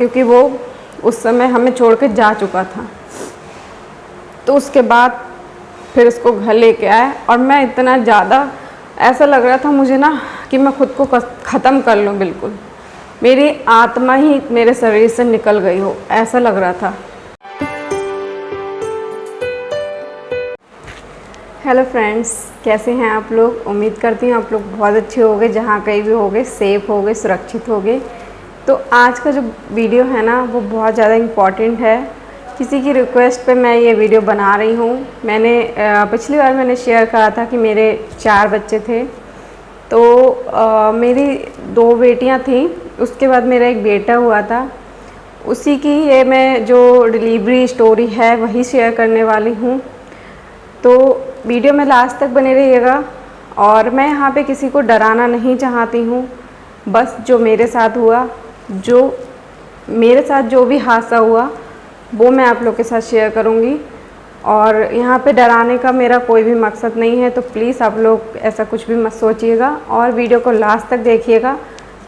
क्योंकि वो उस समय हमें छोड़ के जा चुका था। तो उसके बाद फिर उसको घर लेके आए और मैं इतना ज़्यादा ऐसा लग रहा था मुझे ना कि मैं खुद को ख़त्म कर लूँ, बिल्कुल मेरी आत्मा ही मेरे शरीर से निकल गई हो, ऐसा लग रहा था। हेलो फ्रेंड्स, कैसे हैं आप लोग? उम्मीद करती हूँ आप लोग बहुत अच्छे होंगे, जहाँ कहीं भी होंगे सेफ़ होंगे, सुरक्षित होंगे। तो आज का जो वीडियो है ना वो बहुत ज़्यादा इम्पॉर्टेंट है। किसी की रिक्वेस्ट पे मैं ये वीडियो बना रही हूँ। मैंने पिछली बार मैंने शेयर करा था कि मेरे 4 बच्चे थे। तो मेरी 2 बेटियाँ थीं, उसके बाद मेरा एक बेटा हुआ था। उसी की ये मैं जो डिलीवरी स्टोरी है वही शेयर करने वाली हूँ। तो वीडियो में लास्ट तक बने रहिएगा। और मैं यहाँ पे किसी को डराना नहीं चाहती हूँ, बस जो मेरे साथ हुआ, जो भी हादसा हुआ वो मैं आप लोग के साथ शेयर करूँगी। और यहाँ पे डराने का मेरा कोई भी मकसद नहीं है, तो प्लीज़ आप लोग ऐसा कुछ भी मत सोचिएगा और वीडियो को लास्ट तक देखिएगा,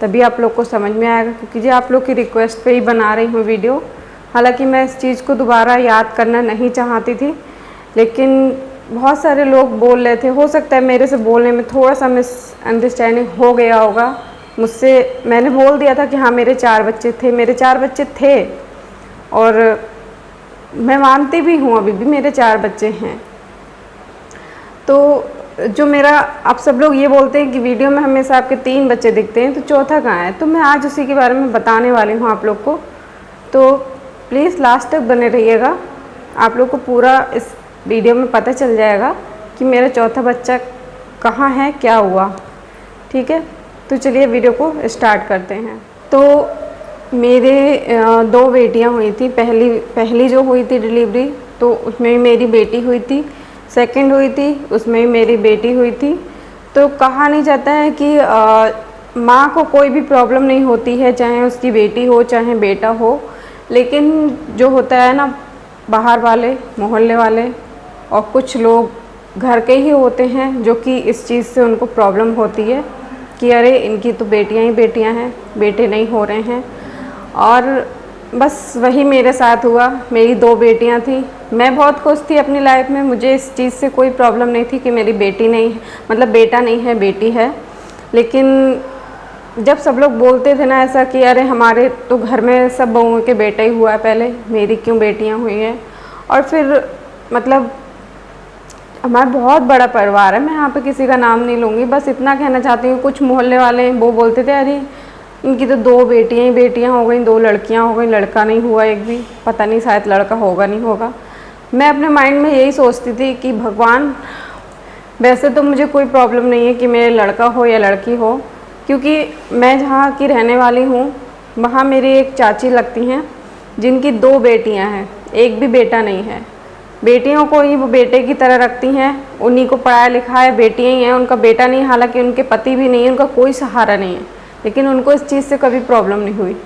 तभी आप लोग को समझ में आएगा। क्योंकि जो आप लोग की रिक्वेस्ट पे ही बना रही हूँ वीडियो। हालांकि मैं इस चीज़ को दोबारा याद करना नहीं चाहती थी, लेकिन बहुत सारे लोग बोल रहे थे, हो सकता है मेरे से बोलने में थोड़ा सा मिसअंडरस्टैंडिंग हो गया होगा मुझसे। मैंने बोल दिया था कि हाँ मेरे 4 बच्चे थे, मेरे 4 बच्चे थे और मैं मानती भी हूँ अभी भी मेरे 4 बच्चे हैं। तो जो मेरा आप सब लोग ये बोलते हैं कि वीडियो में हमेशा आपके 3 बच्चे दिखते हैं, तो चौथा कहाँ है? तो मैं आज उसी के बारे में बताने वाली हूँ आप लोग को। तो प्लीज़ लास्ट तक बने रहिएगा, आप लोग को पूरा इस वीडियो में पता चल जाएगा कि मेरा चौथा बच्चा कहाँ है, क्या हुआ। ठीक है, तो चलिए वीडियो को स्टार्ट करते हैं। तो मेरे 2 बेटियां हुई थी। पहली जो हुई थी डिलीवरी, तो उसमें भी मेरी बेटी हुई थी। सेकंड हुई थी, उसमें भी मेरी बेटी हुई थी। तो कहा नहीं जाता है कि माँ को कोई भी प्रॉब्लम नहीं होती है, चाहे उसकी बेटी हो चाहे बेटा हो। लेकिन जो होता है ना, बाहर वाले, मोहल्ले वाले और कुछ लोग घर के ही होते हैं जो कि इस चीज़ से उनको प्रॉब्लम होती है कि अरे इनकी तो बेटियां ही बेटियां हैं, बेटे नहीं हो रहे हैं। और बस वही मेरे साथ हुआ। मेरी 2 बेटियां थी। मैं बहुत खुश थी अपनी लाइफ में, मुझे इस चीज़ से कोई प्रॉब्लम नहीं थी कि मेरी बेटी नहीं, मतलब बेटा नहीं है, बेटी है। लेकिन जब सब लोग बोलते थे ना ऐसा कि अरे हमारे तो घर में सब बहुओं के बेटा ही हुआ है, पहले मेरी क्यों बेटियां हुई हैं। और फिर मतलब हमारा बहुत बड़ा परिवार है, मैं यहाँ पे किसी का नाम नहीं लूँगी, बस इतना कहना चाहती हूँ। कुछ मोहल्ले वाले वो बोलते थे अरे इनकी तो 2 बेटियाँ ही बेटियाँ हो गई, 2 लड़कियाँ हो गई, लड़का नहीं हुआ एक भी, पता नहीं शायद लड़का होगा नहीं होगा। मैं अपने माइंड में यही सोचती थी कि भगवान, वैसे तो मुझे कोई प्रॉब्लम नहीं है कि मेरे लड़का हो या लड़की हो, क्योंकि मैं जहाँ की रहने वाली हूँ वहाँ मेरी एक चाची लगती हैं जिनकी 2 बेटियाँ हैं, एक भी बेटा नहीं है। बेटियों को ही वो बेटे की तरह रखती हैं, उन्हीं को पढ़ाया लिखाया, बेटियाँ ही हैं, उनका बेटा नहीं। हालांकि उनके पति भी नहीं है, उनका कोई सहारा नहीं है, लेकिन उनको इस चीज़ से कभी प्रॉब्लम नहीं हुई।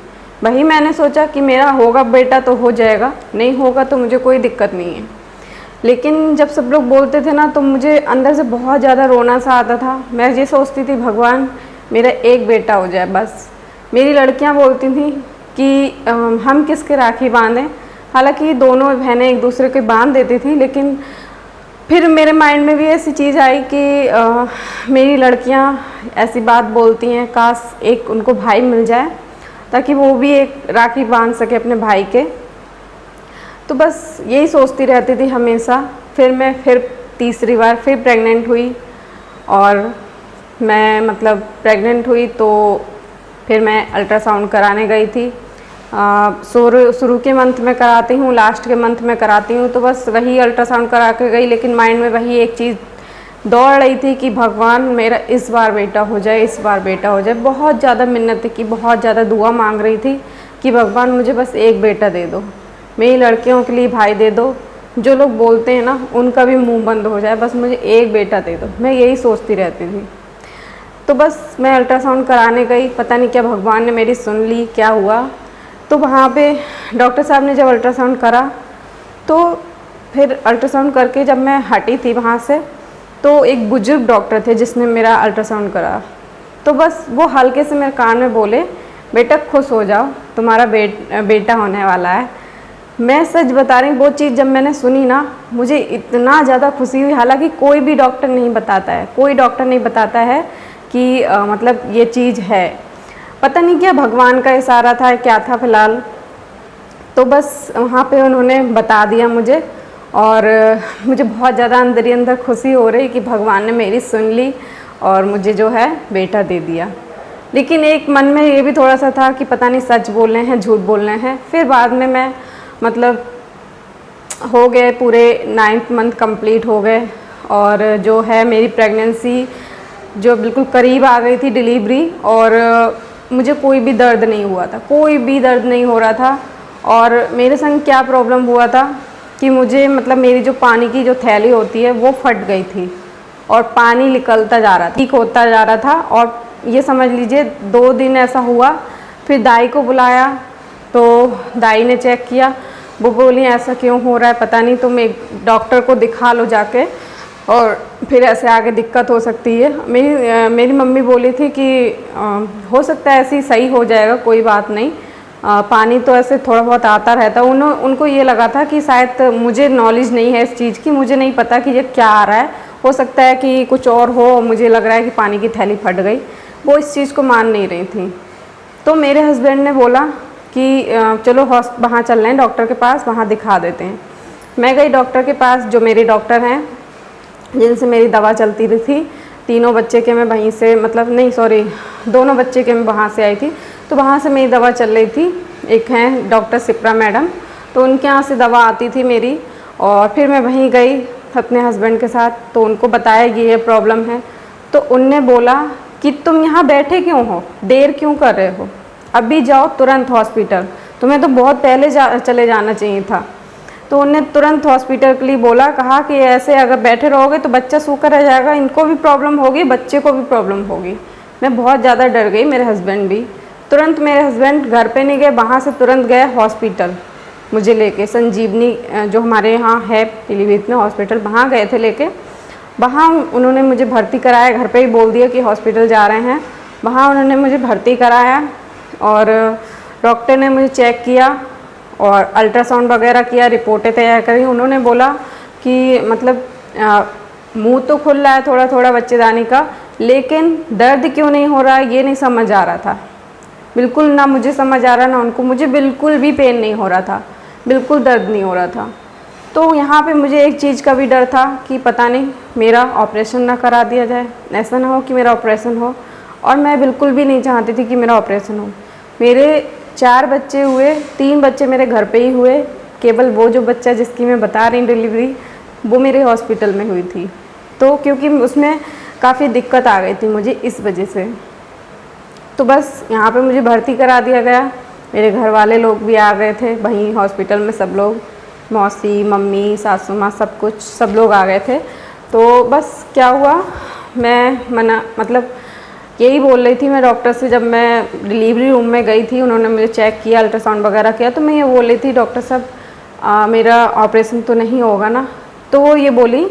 वही मैंने सोचा कि मेरा होगा बेटा तो हो जाएगा, नहीं होगा तो मुझे कोई दिक्कत नहीं है। लेकिन जब सब लोग बोलते थे ना तो मुझे अंदर से बहुत ज़्यादा रोना सा आता था। मैं ये सोचती थी भगवान मेरा एक बेटा हो जाए बस। मेरी लड़कियाँ बोलती थी कि हम किसके राखी बांधें। हालांकि दोनों बहनें एक दूसरे के बांध देती थी, लेकिन फिर मेरे माइंड में भी ऐसी चीज़ आई कि मेरी लड़कियां ऐसी बात बोलती हैं, काश एक उनको भाई मिल जाए ताकि वो भी एक राखी बांध सके अपने भाई के। तो बस यही सोचती रहती थी हमेशा। फिर मैं तीसरी बार फिर प्रेग्नेंट हुई और मैं मतलब प्रेग्नेंट हुई तो फिर मैं अल्ट्रासाउंड कराने गई थी। शुरू के मंथ में कराती हूँ, लास्ट के मंथ में कराती हूँ, तो बस वही अल्ट्रासाउंड करा के गई। लेकिन माइंड में वही एक चीज़ दौड़ रही थी कि भगवान मेरा इस बार बेटा हो जाए, इस बार बेटा हो जाए। बहुत ज़्यादा मिन्नत की, बहुत ज़्यादा दुआ मांग रही थी कि भगवान मुझे बस एक बेटा दे दो, मेरी लड़कियों के लिए भाई दे दो, जो लोग बोलते हैं ना उनका भी मुँह बंद हो जाए, बस मुझे एक बेटा दे दो। मैं यही सोचती रहती थी। तो बस मैं अल्ट्रासाउंड कराने गई, पता नहीं क्या भगवान ने मेरी सुन ली, क्या हुआ। तो वहाँ पे डॉक्टर साहब ने जब अल्ट्रासाउंड करा तो फिर अल्ट्रासाउंड करके जब मैं हटी थी वहाँ से, तो एक बुजुर्ग डॉक्टर थे जिसने मेरा अल्ट्रासाउंड करा। तो बस वो हल्के से मेरे कान में बोले, बेटा खुश हो जाओ, तुम्हारा बेटा होने वाला है। मैं सच बता रही हूँ, वो चीज़ जब मैंने सुनी ना, मुझे इतना ज़्यादा खुशी हुई। हालांकि कोई भी डॉक्टर नहीं बताता है, कोई डॉक्टर नहीं बताता है कि मतलब ये चीज़ है। पता नहीं क्या भगवान का इशारा था, क्या था। फ़िलहाल तो बस वहाँ पे उन्होंने बता दिया मुझे, और मुझे बहुत ज़्यादा अंदर ही अंदर खुशी हो रही कि भगवान ने मेरी सुन ली और मुझे जो है बेटा दे दिया। लेकिन एक मन में ये भी थोड़ा सा था कि पता नहीं सच बोल रहे हैं झूठ बोल रहे हैं। फिर बाद में मैं मतलब हो गए, पूरे 9th मंथ कंप्लीट हो गए, और जो है मेरी प्रेगनेंसी जो बिल्कुल करीब आ गई थी डिलीवरी, और मुझे कोई भी दर्द नहीं हुआ था, कोई भी दर्द नहीं हो रहा था। और मेरे संग क्या प्रॉब्लम हुआ था कि मुझे मतलब मेरी जो पानी की जो थैली होती है वो फट गई थी, और पानी निकलता जा रहा था, ठीक होता जा रहा था। और ये समझ लीजिए 2 दिन ऐसा हुआ। फिर दाई को बुलाया तो दाई ने चेक किया, वो बोली ऐसा क्यों हो रहा है पता नहीं, तुम एक डॉक्टर को दिखा लो जाके, और फिर ऐसे आगे दिक्कत हो सकती है। मेरी मम्मी बोली थी कि हो सकता है ऐसे ही सही हो जाएगा, कोई बात नहीं, पानी तो ऐसे थोड़ा बहुत आता रहता। उनको ये लगा था कि शायद मुझे नॉलेज नहीं है इस चीज़ की, मुझे नहीं पता कि ये क्या आ रहा है, हो सकता है कि कुछ और हो, मुझे लग रहा है कि पानी की थैली फट गई। वो इस चीज़ को मान नहीं रही थी। तो मेरे हस्बैंड ने बोला कि चलो वहाँ चल रहे हैं डॉक्टर के पास, वहाँ दिखा देते हैं। मैं गई डॉक्टर के पास, जो मेरे डॉक्टर हैं जिनसे मेरी दवा चलती रही थी। तीनों बच्चे के मैं वहीं से, मतलब नहीं सॉरी, दोनों बच्चे के मैं वहाँ से आई थी, तो वहाँ से मेरी दवा चल रही थी। एक हैं डॉक्टर सिप्रा मैडम, तो उनके यहाँ से दवा आती थी मेरी। और फिर मैं वहीं गई अपने हस्बैंड के साथ, तो उनको बताया ये प्रॉब्लम है। तो उनने बोला कि तुम यहाँ बैठे क्यों हो, देर क्यों कर रहे हो, अभी जाओ तुरंत हॉस्पिटल, तुम्हें तो बहुत पहले चले जाना चाहिए था। तो उन्हें तुरंत हॉस्पिटल के लिए बोला, कहा कि ऐसे अगर बैठे रहोगे तो बच्चा सूखा रह जाएगा, इनको भी प्रॉब्लम होगी, बच्चे को भी प्रॉब्लम होगी। मैं बहुत ज़्यादा डर गई, मेरे हस्बैंड भी। तुरंत मेरे हस्बैंड घर पे नहीं गए, वहाँ से तुरंत गए हॉस्पिटल मुझे लेके, संजीवनी जो हमारे यहाँ है पीलीभीत में हॉस्पिटल, वहाँ गए थे लेके। वहाँ उन्होंने मुझे भर्ती कराया, घर पे ही बोल दिया कि हॉस्पिटल जा रहे हैं। वहाँ उन्होंने मुझे भर्ती कराया, और डॉक्टर ने मुझे चेक किया और अल्ट्रासाउंड वगैरह किया, रिपोर्टें तैयार करी। उन्होंने बोला कि मतलब मुंह तो खुल रहा है थोड़ा थोड़ा बच्चेदानी का, लेकिन दर्द क्यों नहीं हो रहा है ये नहीं समझ आ रहा था। बिल्कुल ना मुझे समझ आ रहा ना उनको, मुझे बिल्कुल भी पेन नहीं हो रहा था, बिल्कुल दर्द नहीं हो रहा था। तो यहाँ पे मुझे एक चीज़ का भी डर था कि पता नहीं मेरा ऑपरेशन ना करा दिया जाए, ऐसा ना हो कि मेरा ऑपरेशन हो। और मैं बिल्कुल भी नहीं चाहती थी कि मेरा ऑपरेशन हो। मेरे 4 बच्चे हुए, 3 बच्चे मेरे घर पे ही हुए, केवल वो जो बच्चा जिसकी मैं बता रही डिलीवरी, वो मेरे हॉस्पिटल में हुई थी। तो क्योंकि उसमें काफ़ी दिक्कत आ गई थी मुझे इस वजह से, तो बस यहाँ पे मुझे भर्ती करा दिया गया। मेरे घर वाले लोग भी आ गए थे वहीं हॉस्पिटल में, सब लोग, मौसी, मम्मी, सासू माँ, सब लोग आ गए थे। तो बस क्या हुआ, मैं मतलब यही बोल रही थी मैं डॉक्टर से, जब मैं डिलीवरी रूम में गई थी, उन्होंने मुझे चेक किया, अल्ट्रासाउंड वगैरह किया, तो मैं ये बोल रही थी डॉक्टर साहब मेरा ऑपरेशन तो नहीं होगा ना। तो वो ये बोली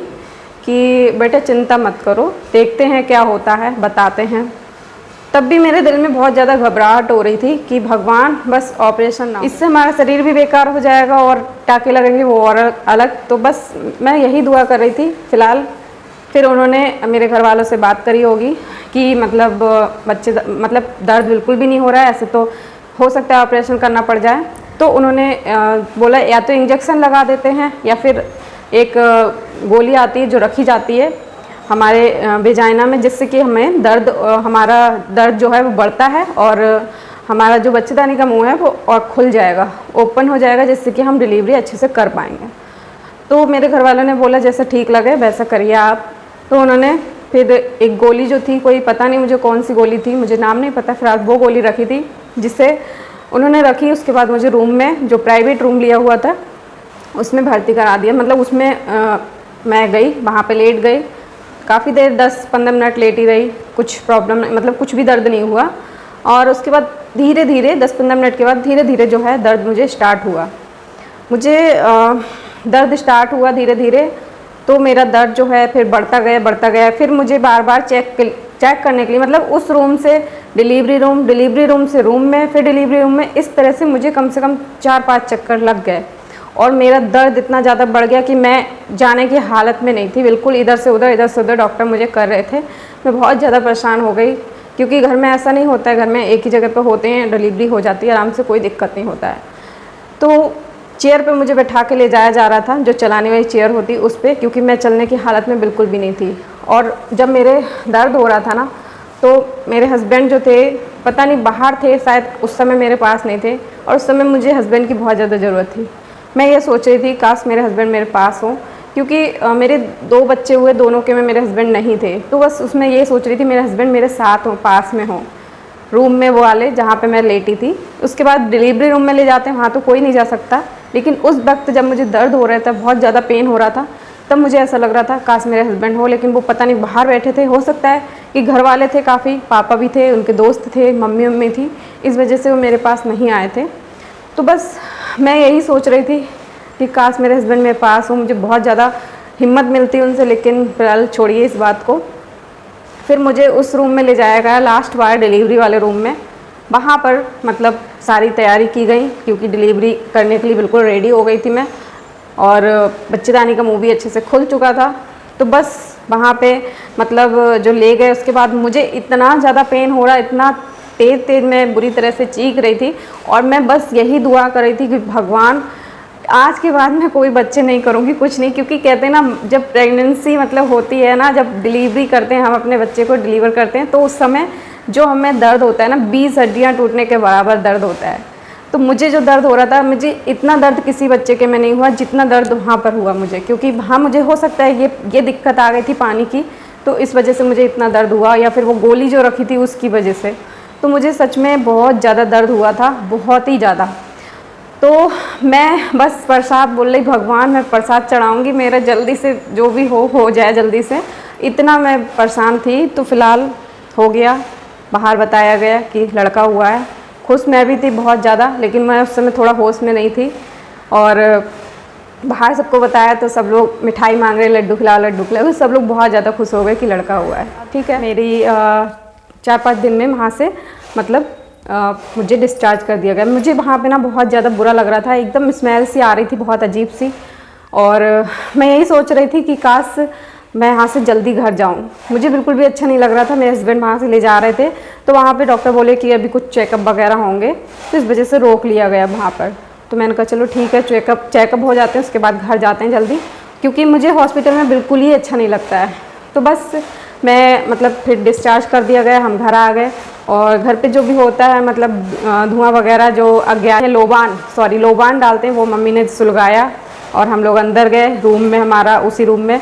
कि बेटा चिंता मत करो, देखते हैं क्या होता है, बताते हैं। तब भी मेरे दिल में बहुत ज़्यादा घबराहट हो रही थी कि भगवान बस ऑपरेशन ना हो, इससे हमारा शरीर भी बेकार हो जाएगा और टाँके लगेंगे वो और अलग। तो बस मैं यही दुआ कर रही थी फ़िलहाल। फिर उन्होंने मेरे घर वालों से बात करी होगी कि मतलब मतलब दर्द बिल्कुल भी नहीं हो रहा है, ऐसे तो हो सकता है ऑपरेशन करना पड़ जाए। तो उन्होंने बोला या तो इंजेक्शन लगा देते हैं, या फिर एक गोली आती है जो रखी जाती है हमारे वेजाइना में, जिससे कि हमें हमारा दर्द जो है वो बढ़ता है, और हमारा जो बच्चेदानी का मुंह है वो और खुल जाएगा, ओपन हो जाएगा, जिससे कि हम डिलीवरी अच्छे से कर पाएंगे। तो मेरे घर वालों ने बोला जैसा ठीक लगे वैसा करिए आप। तो उन्होंने फिर एक गोली जो थी, कोई पता नहीं मुझे कौन सी गोली थी, मुझे नाम नहीं पता, फिर वो गोली रखी थी जिससे उन्होंने रखी। उसके बाद मुझे रूम में, जो प्राइवेट रूम लिया हुआ था, उसमें भर्ती करा दिया। मतलब उसमें मैं गई, वहाँ पे लेट गई, काफ़ी देर 10-15 मिनट लेटी रही, कुछ प्रॉब्लम नहीं, मतलब कुछ भी दर्द नहीं हुआ। और उसके बाद धीरे धीरे 10-15 मिनट के बाद धीरे धीरे जो है दर्द मुझे स्टार्ट हुआ, मुझे दर्द स्टार्ट हुआ धीरे धीरे। तो मेरा दर्द जो है फिर बढ़ता गया। फिर मुझे बार बार चेक करने के लिए, मतलब उस रूम से डिलीवरी रूम से रूम में, फिर डिलीवरी रूम में, इस तरह से मुझे कम से कम 4-5 चक्कर लग गए। और मेरा दर्द इतना ज़्यादा बढ़ गया कि मैं जाने की हालत में नहीं थी बिल्कुल। इधर से उधर डॉक्टर मुझे कर रहे थे। मैं बहुत ज़्यादा परेशान हो गई, क्योंकि घर में ऐसा नहीं होता है, घर में एक ही जगह पे होते हैं, डिलीवरी हो जाती है आराम से, कोई दिक्कत नहीं होता है। तो चेयर पे मुझे बैठा के ले जाया जा रहा था, जो चलाने वाली चेयर होती उस पर, क्योंकि मैं चलने की हालत में बिल्कुल भी नहीं थी। और जब मेरे दर्द हो रहा था ना, तो मेरे हस्बैंड जो थे, पता नहीं बाहर थे शायद, उस समय मेरे पास नहीं थे। और उस समय मुझे हस्बैंड की बहुत ज़्यादा ज़रूरत थी। मैं ये सोच रही थी काश मेरे हस्बैंड मेरे पास हों, क्योंकि मेरे 2 बच्चे हुए, दोनों के में मेरे हस्बैंड नहीं थे। तो बस उसमें ये सोच रही थी मेरे हस्बैंड मेरे साथ हों, पास में हों, रूम में वो वाले जहाँ पे मैं लेटी थी। उसके बाद डिलीवरी रूम में ले जाते हैं, वहाँ तो कोई नहीं जा सकता। लेकिन उस वक्त जब मुझे दर्द हो रहा था, बहुत ज़्यादा पेन हो रहा था, तब मुझे ऐसा लग रहा था काश मेरे हस्बैंड हो। लेकिन वो पता नहीं बाहर बैठे थे। हो सकता है कि घर वाले थे काफ़ी, पापा भी थे, उनके दोस्त थे, मम्मी थी, इस वजह से वो मेरे पास नहीं आए थे। तो बस मैं यही सोच रही थी कि काश मेरे हस्बैंड मेरे पास हो, मुझे बहुत ज़्यादा हिम्मत मिलती उनसे। लेकिन फिलहाल छोड़िए इस बात को। फिर मुझे उस रूम में ले जाया गया, लास्ट बार डिलीवरी वाले रूम में। वहाँ पर मतलब सारी तैयारी की गई, क्योंकि डिलीवरी करने के लिए बिल्कुल रेडी हो गई थी मैं, और बच्चेदानी का मुँह भी अच्छे से खुल चुका था। तो बस वहाँ पे मतलब जो ले गए, उसके बाद मुझे इतना ज़्यादा पेन हो रहा, इतना तेज़ मैं बुरी तरह से चीख रही थी। और मैं बस यही दुआ कर रही थी कि भगवान, आज के बाद मैं कोई बच्चे नहीं करूँगी, कुछ नहीं। क्योंकि कहते हैं ना, जब प्रेगनेंसी मतलब होती है ना, जब डिलीवरी करते हैं, हम अपने बच्चे को डिलीवर करते हैं, तो उस समय जो हमें दर्द होता है ना, 20 हड्डियाँ टूटने के बराबर दर्द होता है। तो मुझे जो दर्द हो रहा था, मुझे इतना दर्द किसी बच्चे के में नहीं हुआ जितना दर्द वहाँ पर हुआ मुझे। क्योंकि वहाँ मुझे हो सकता है ये दिक्कत आ गई थी पानी की, तो इस वजह से मुझे इतना दर्द हुआ, या फिर वो गोली जो रखी थी उसकी वजह से। तो मुझे सच में बहुत ज़्यादा दर्द हुआ था, बहुत ही ज़्यादा। तो मैं बस प्रसाद बोल रही, भगवान मैं प्रसाद चढ़ाऊँगी, मेरा जल्दी से जो भी हो जाए जल्दी से। इतना मैं परेशान थी। तो फ़िलहाल हो गया, बाहर बताया गया कि लड़का हुआ है। खुश मैं भी थी बहुत ज़्यादा, लेकिन मैं उस समय थोड़ा होश में नहीं थी। और बाहर सबको बताया तो सब लोग मिठाई मांग रहे, लड्डू खिलाओ। सब लोग बहुत ज़्यादा खुश हो गए कि लड़का हुआ है। ठीक है, मेरी 4-5 दिन में वहाँ से मतलब मुझे डिस्चार्ज कर दिया गया। मुझे वहाँ पे ना बहुत ज़्यादा बुरा लग रहा था, एकदम स्मेल सी आ रही थी, बहुत अजीब सी। और मैं यही सोच रही थी कि काश मैं यहाँ से जल्दी घर जाऊँ। मुझे बिल्कुल भी अच्छा नहीं लग रहा था। मेरे हस्बैंड वहाँ से ले जा रहे थे, तो वहाँ पे डॉक्टर बोले कि अभी कुछ चेकअप वगैरह होंगे, तो इस वजह से रोक लिया गया वहाँ पर। तो मैंने कहा चलो ठीक है, चेकअप हो जाते हैं, उसके बाद घर जाते हैं जल्दी, क्योंकि मुझे हॉस्पिटल में बिल्कुल ही अच्छा नहीं लगता है। तो बस मैं मतलब फिर डिस्चार्ज कर दिया गया, हम घर आ गए। और घर पे जो भी होता है मतलब धुआं वगैरह जो अज्ञात है, लोबान डालते हैं, वो मम्मी ने सुलगाया। और हम लोग अंदर गए रूम में, हमारा उसी रूम में।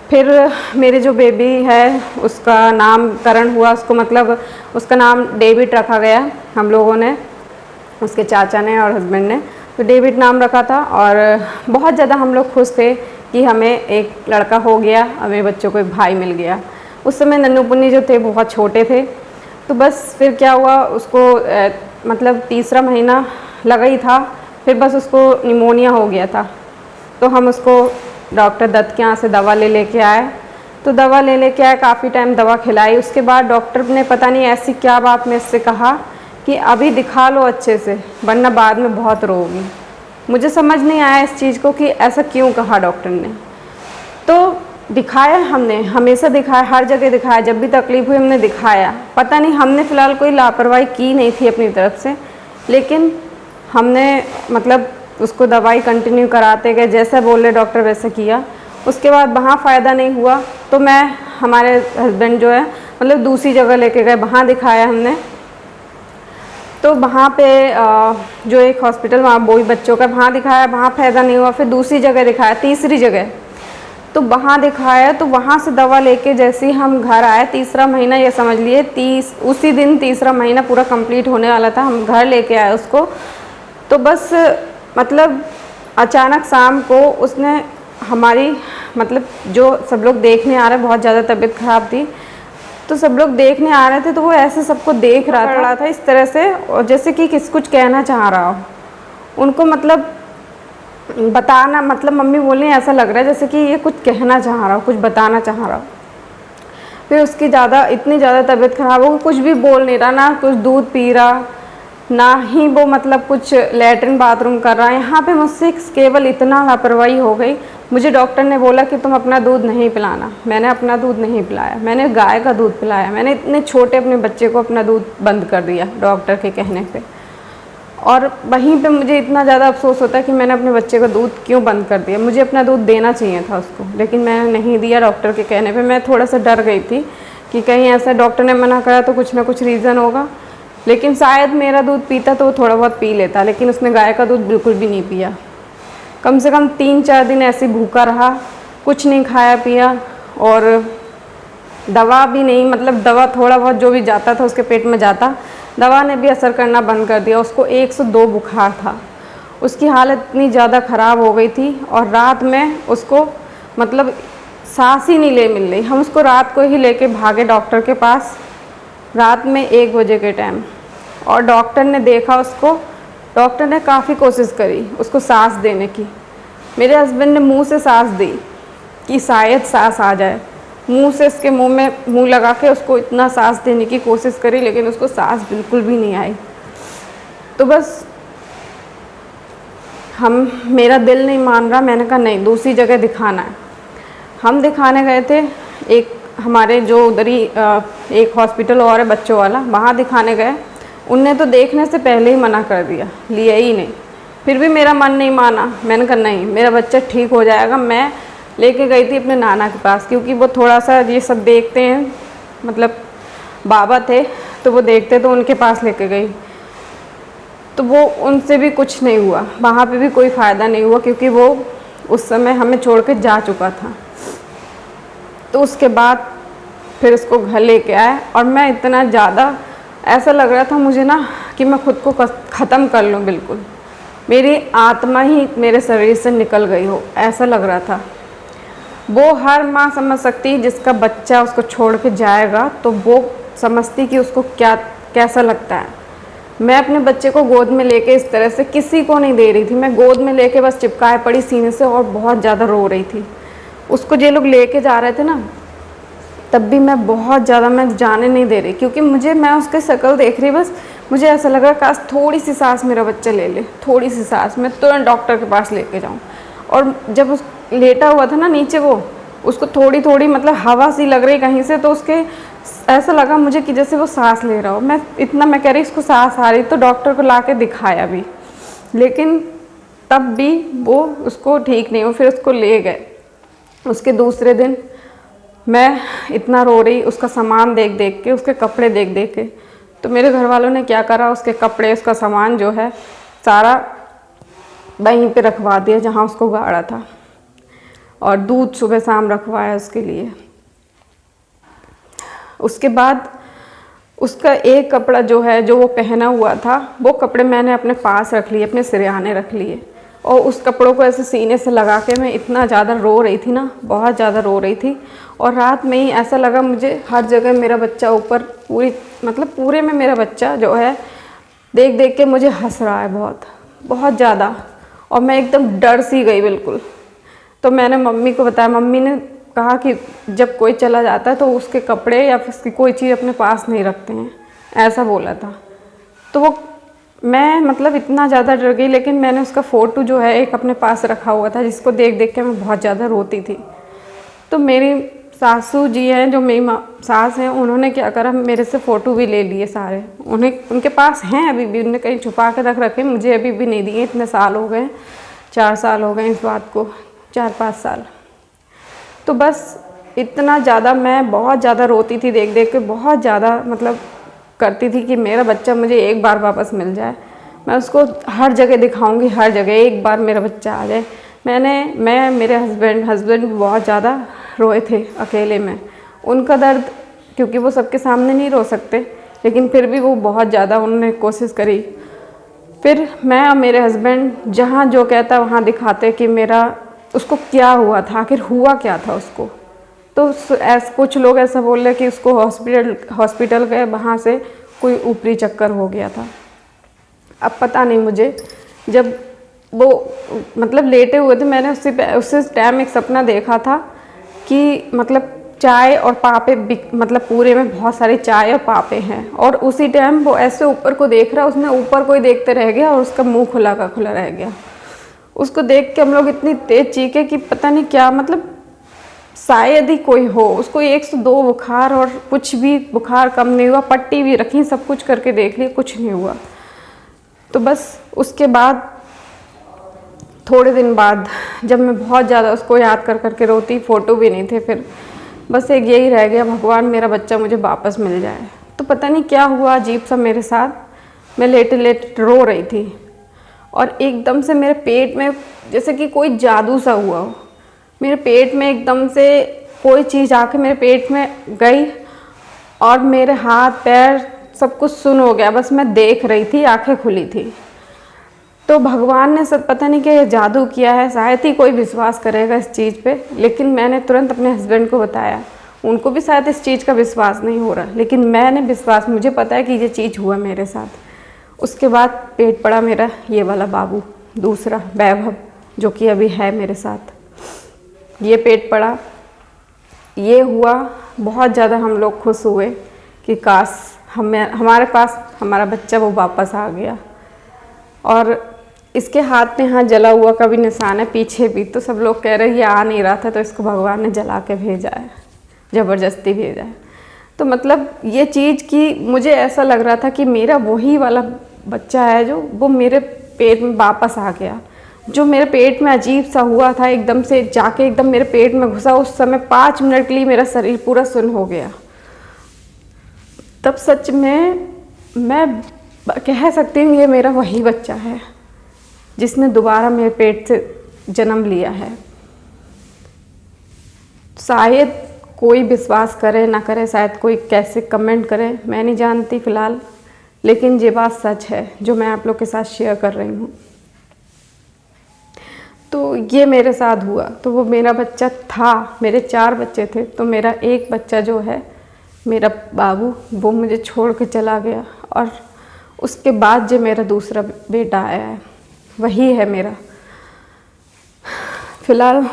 फिर मेरे जो बेबी है उसका नामकरण हुआ, उसको मतलब उसका नाम डेविड रखा गया हम लोगों ने, उसके चाचा ने और हस्बैंड ने। तो डेविड नाम रखा था। और बहुत ज़्यादा हम लोग खुश थे कि हमें एक लड़का हो गया, हमें बच्चों को एक भाई मिल गया। उस समय नन्नू पुन्नी जो थे बहुत छोटे थे। तो बस फिर क्या हुआ, उसको मतलब 3रा महीना लगा ही था, फिर बस उसको निमोनिया हो गया था। तो हम उसको डॉक्टर दत्त के यहाँ से दवा लेके आए। तो दवा लेके आए, काफ़ी टाइम दवा खिलाई। उसके बाद डॉक्टर ने पता नहीं ऐसी क्या बात में इससे कहा कि अभी दिखा लो अच्छे से, वरना बाद में बहुत रोगी। मुझे समझ नहीं आया इस चीज़ को कि ऐसा क्यों कहा डॉक्टर ने। तो दिखाया हमने, हमेशा दिखाया, हर जगह दिखाया, जब भी तकलीफ़ हुई हमने दिखाया। पता नहीं हमने फ़िलहाल कोई लापरवाही की नहीं थी अपनी तरफ से, लेकिन हमने मतलब उसको दवाई कंटिन्यू कराते गए, जैसा बोले डॉक्टर वैसे किया। उसके बाद वहाँ फ़ायदा नहीं हुआ, तो मैं हमारे हस्बैंड जो है मतलब दूसरी जगह लेके गए, वहाँ दिखाया हमने। तो वहाँ पे जो एक हॉस्पिटल वहाँ बोई बच्चों का, वहाँ दिखाया, वहाँ फ़ायदा नहीं हुआ। फिर दूसरी जगह दिखाया, तीसरी जगह, तो वहाँ दिखाया। तो वहाँ से दवा लेके जैसे ही हम घर आए, 3रा महीना ये समझ लिए, उसी दिन 3रा महीना पूरा कंप्लीट होने वाला था, हम घर लेके आए उसको। तो बस मतलब अचानक शाम को उसने हमारी मतलब जो सब लोग देखने आ रहे, बहुत ज़्यादा तबीयत ख़राब थी, तो सब लोग देखने आ रहे थे, तो वो ऐसे सबको देख रहा था इस तरह से, और जैसे कि कुछ कहना चाह रहा हो। उनको मतलब बताना, मतलब मम्मी बोली ऐसा लग रहा है जैसे कि ये कुछ कहना चाह रहा हो, कुछ बताना चाह रहा हो। फिर उसकी इतनी ज़्यादा तबीयत ख़राब हो, कुछ भी बोल नहीं रहा, ना कुछ दूध पी रहा, ना ही वो मतलब कुछ लैट्रिन बाथरूम कर रहा है। यहाँ पे मुझसे केवल इतना लापरवाही हो गई। मुझे डॉक्टर ने बोला कि तुम अपना दूध नहीं पिलाना। मैंने अपना दूध नहीं पिलाया, मैंने गाय का दूध पिलाया। मैंने इतने छोटे अपने बच्चे को अपना दूध बंद कर दिया डॉक्टर के कहने पे। और वहीं पे मुझे इतना ज़्यादा अफसोस होता है कि मैंने अपने बच्चे का दूध क्यों बंद कर दिया। मुझे अपना दूध देना चाहिए था उसको, लेकिन मैंने नहीं दिया डॉक्टर के कहने पे। मैं थोड़ा सा डर गई थी कि कहीं ऐसा डॉक्टर ने मना करा तो कुछ ना कुछ रीज़न होगा, लेकिन शायद मेरा दूध पीता तो वो थोड़ा बहुत पी लेता, लेकिन उसने गाय का दूध बिल्कुल भी नहीं पिया। कम से कम 3-4 दिन ऐसे भूखा रहा, कुछ नहीं खाया पिया, और दवा भी नहीं, मतलब दवा थोड़ा बहुत जो भी जाता था उसके पेट में जाता, दवा ने भी असर करना बंद कर दिया। उसको 102 बुखार था। उसकी हालत इतनी ज़्यादा ख़राब हो गई थी, और रात में उसको मतलब सांस ही नहीं ले मिल रही। हम उसको रात को ही लेके भागे डॉक्टर के पास, रात में 1 बजे के टाइम। और डॉक्टर ने देखा उसको, डॉक्टर ने काफ़ी कोशिश करी उसको सांस देने की। मेरे हस्बैंड ने मुंह से सांस दी कि शायद सांस आ जाए, मुंह से इसके मुंह में मुंह लगा के उसको इतना सांस देने की कोशिश करी, लेकिन उसको सांस बिल्कुल भी नहीं आई। तो बस मेरा दिल नहीं मान रहा। मैंने कहा नहीं, दूसरी जगह दिखाना है। हम दिखाने गए थे, एक हमारे जो उधर ही एक हॉस्पिटल और है बच्चों वाला, वहाँ दिखाने गए। उनने तो देखने से पहले ही मना कर दिया, लिया ही नहीं। फिर भी मेरा मन नहीं माना। मैंने कहा नहीं, मेरा बच्चा ठीक हो जाएगा। मैं लेके गई थी अपने नाना के पास, क्योंकि वो थोड़ा सा ये सब देखते हैं, मतलब बाबा थे तो वो देखते, तो उनके पास लेके गई। तो वो उनसे भी कुछ नहीं हुआ, वहाँ पे भी कोई फ़ायदा नहीं हुआ, क्योंकि वो उस समय हमें छोड़ के जा चुका था। तो उसके बाद फिर उसको घर लेके आए, और मैं इतना ज़्यादा ऐसा लग रहा था मुझे ना कि मैं खुद को ख़त्म कर लूँ। बिल्कुल मेरी आत्मा ही मेरे शरीर से निकल गई हो, ऐसा लग रहा था। वो हर माँ समझ सकती, जिसका बच्चा उसको छोड़ के जाएगा तो वो समझती कि उसको कैसा लगता है। मैं अपने बच्चे को गोद में लेके इस तरह से किसी को नहीं दे रही थी। मैं गोद में लेके बस चिपकाए पड़ी सीने से, और बहुत ज़्यादा रो रही थी। उसको ये लोग लेके जा रहे थे ना, तब भी मैं बहुत ज़्यादा, मैं जाने नहीं दे रही, क्योंकि मैं उसके शक्ल देख रही, बस मुझे ऐसा लगा काश थोड़ी सी सांस मेरा बच्चा ले ले, थोड़ी सी सांस, मैं तुरंत डॉक्टर के पास लेके जाऊँ। और जब उस लेटा हुआ था ना नीचे, वो उसको थोड़ी थोड़ी मतलब हवा सी लग रही कहीं से, तो उसके ऐसा लगा मुझे कि जैसे वो सांस ले रहा हो। मैं कह रही इसको सांस आ रही, तो डॉक्टर को ला के दिखाया भी, लेकिन तब भी वो उसको ठीक नहीं हो। फिर उसको ले गए। उसके दूसरे दिन मैं इतना रो रही, उसका सामान देख देख के, उसके कपड़े देख देख के। तो मेरे घर वालों ने क्या करा, उसके कपड़े, उसका सामान जो है सारा वहीं पे रखवा दिया जहाँ उसको गाड़ा था, और दूध सुबह शाम रखवाया उसके लिए। उसके बाद उसका एक कपड़ा जो है, जो वो पहना हुआ था, वो कपड़े मैंने अपने पास रख लिए, अपने सिरहाने रख लिए। और उस कपड़ों को ऐसे सीने से लगा के मैं इतना ज़्यादा रो रही थी ना, बहुत ज़्यादा रो रही थी। और रात में ही ऐसा लगा मुझे, हर जगह मेरा बच्चा ऊपर, पूरे में मेरा बच्चा जो है देख देख के मुझे हंस रहा है, बहुत बहुत ज़्यादा। और मैं एकदम डर सी गई बिल्कुल। तो मैंने मम्मी को बताया। मम्मी ने कहा कि जब कोई चला जाता है तो उसके कपड़े या फिर उसकी कोई चीज़ अपने पास नहीं रखते हैं, ऐसा बोला था। तो वो मैं इतना ज़्यादा डर गई, लेकिन मैंने उसका फ़ोटो जो है एक अपने पास रखा हुआ था, जिसको देख देख के मैं बहुत ज़्यादा रोती थी। तो मेरी सासू जी हैं, जो मेरी सास हैं, उन्होंने क्या करा, मेरे से फ़ोटो भी ले लिए सारे। उनके पास हैं अभी भी, उन्होंने कहीं छुपा के रख रखे, मुझे अभी भी नहीं दिए। इतने साल हो गए, 4 साल हो गए इस बात को, 4-5 साल। तो बस इतना ज़्यादा मैं बहुत ज़्यादा रोती थी, देख देख के बहुत ज़्यादा करती थी कि मेरा बच्चा मुझे एक बार वापस मिल जाए। मैं उसको हर जगह दिखाऊंगी, हर जगह एक बार मेरा बच्चा आ जाए। मेरे हस्बैंड भी बहुत ज़्यादा रोए थे अकेले में। उनका दर्द, क्योंकि वो सबके सामने नहीं रो सकते, लेकिन फिर भी वो बहुत ज़्यादा उन्होंने कोशिश करी। फिर मैं और मेरे हस्बैंड जहाँ जो कहता वहाँ दिखाते कि उसको क्या हुआ था, आखिर हुआ क्या था उसको। तो कुछ लोग ऐसा बोल रहे कि उसको हॉस्पिटल गए, वहाँ से कोई ऊपरी चक्कर हो गया था। अब पता नहीं मुझे, जब वो मतलब लेटे हुए थे। मैंने उसी टाइम एक सपना देखा था कि मतलब चाय और पापे मतलब पूरे में बहुत सारे चाय और पापे हैं, और उसी टाइम वो ऐसे ऊपर को देख रहा, उसने ऊपर को ही देखते रह गया और उसका मुंह खुला का खुला रह गया। उसको देख के हम लोग इतनी तेज चीखे कि पता नहीं क्या, मतलब शायद ही कोई हो। उसको 102 बुखार, और कुछ भी बुखार कम नहीं हुआ, पट्टी भी रखी, सब कुछ करके देख लिया, कुछ नहीं हुआ। तो बस उसके बाद थोड़े दिन बाद जब मैं बहुत ज़्यादा उसको याद कर करके रोती, फ़ोटो भी नहीं थे, फिर बस एक यही रह गया, भगवान मेरा बच्चा मुझे वापस मिल जाए। तो पता नहीं क्या हुआ अजीब सा मेरे साथ, मैं लेटे लेटे रो रही थी और एकदम से मेरे पेट में जैसे कि कोई जादू सा हुआ हो। मेरे पेट में एकदम से कोई चीज़ आके मेरे पेट में गई और मेरे हाथ पैर सब कुछ सुन्न हो गया। बस मैं देख रही थी, आंखें खुली थी। तो भगवान ने सब पता नहीं क्या ये जादू किया है, शायद ही कोई विश्वास करेगा इस चीज़ पे, लेकिन मैंने तुरंत अपने हस्बैंड को बताया। उनको भी शायद इस चीज़ का विश्वास नहीं हो रहा, लेकिन मैंने विश्वास, मुझे पता है कि ये चीज़ हुआ मेरे साथ। उसके बाद पेट पड़ा मेरा ये वाला बाबू, दूसरा वैभव, जो कि अभी है मेरे साथ। ये पेट पड़ा, ये हुआ। बहुत ज़्यादा हम लोग खुश हुए कि काश हमारे पास हमारा बच्चा वो वापस आ गया। और इसके हाथ में यहाँ जला हुआ का भी निशान है, पीछे भी। तो सब लोग कह रहे ये आ नहीं रहा था, तो इसको भगवान ने जला के भेजा है, ज़बरदस्ती भेजा है। तो मतलब ये चीज़ कि मुझे ऐसा लग रहा था कि मेरा वही वाला बच्चा है जो वो मेरे पेट में वापस आ गया। जो मेरे पेट में अजीब सा हुआ था, एकदम से जाके एकदम मेरे पेट में घुसा, उस समय 5 मिनट के लिए मेरा शरीर पूरा सुन्न हो गया। तब सच में मैं कह सकती हूँ ये मेरा वही बच्चा है जिसने दोबारा मेरे पेट से जन्म लिया है। शायद कोई विश्वास करे ना करे, शायद कोई कैसे कमेंट करे, मैं नहीं जानती फ़िलहाल, लेकिन ये बात सच है जो मैं आप लोग के साथ शेयर कर रही हूँ। तो ये मेरे साथ हुआ। तो वो मेरा बच्चा था, मेरे 4 बच्चे थे, तो मेरा एक बच्चा जो है मेरा बाबू, वो मुझे छोड़ के चला गया। और उसके बाद जो मेरा दूसरा बेटा आया है, वही है मेरा। फ़िलहाल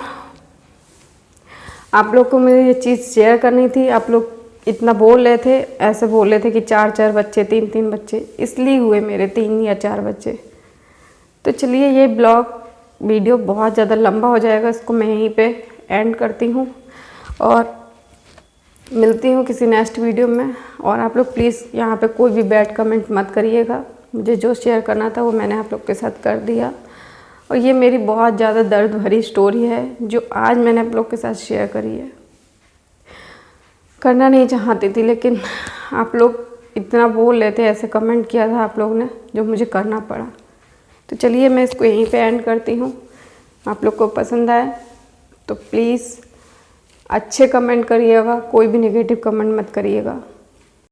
आप लोग को मुझे ये चीज़ शेयर करनी थी। आप लोग इतना बोल रहे थे, ऐसे बोल रहे थे कि 4-4 बच्चे, 3-3 बच्चे, इसलिए हुए मेरे 3 या 4 बच्चे। तो चलिए, ये ब्लॉग वीडियो बहुत ज़्यादा लंबा हो जाएगा, इसको मैं यहीं पे एंड करती हूँ और मिलती हूँ किसी नेक्स्ट वीडियो में। और आप लोग प्लीज़ यहाँ पे कोई भी बैड कमेंट मत करिएगा। मुझे जो शेयर करना था वो मैंने आप लोग के साथ कर दिया। और ये मेरी बहुत ज़्यादा दर्द भरी स्टोरी है जो आज मैंने आप लोग के साथ शेयर करी है। करना नहीं चाहती थी, लेकिन आप लोग इतना बोल रहे थे, ऐसे कमेंट किया था आप लोग ने, जो मुझे करना पड़ा। तो चलिए, मैं इसको यहीं पे एंड करती हूँ। आप लोग को पसंद आए तो प्लीज़ अच्छे कमेंट करिएगा, कोई भी नेगेटिव कमेंट मत करिएगा।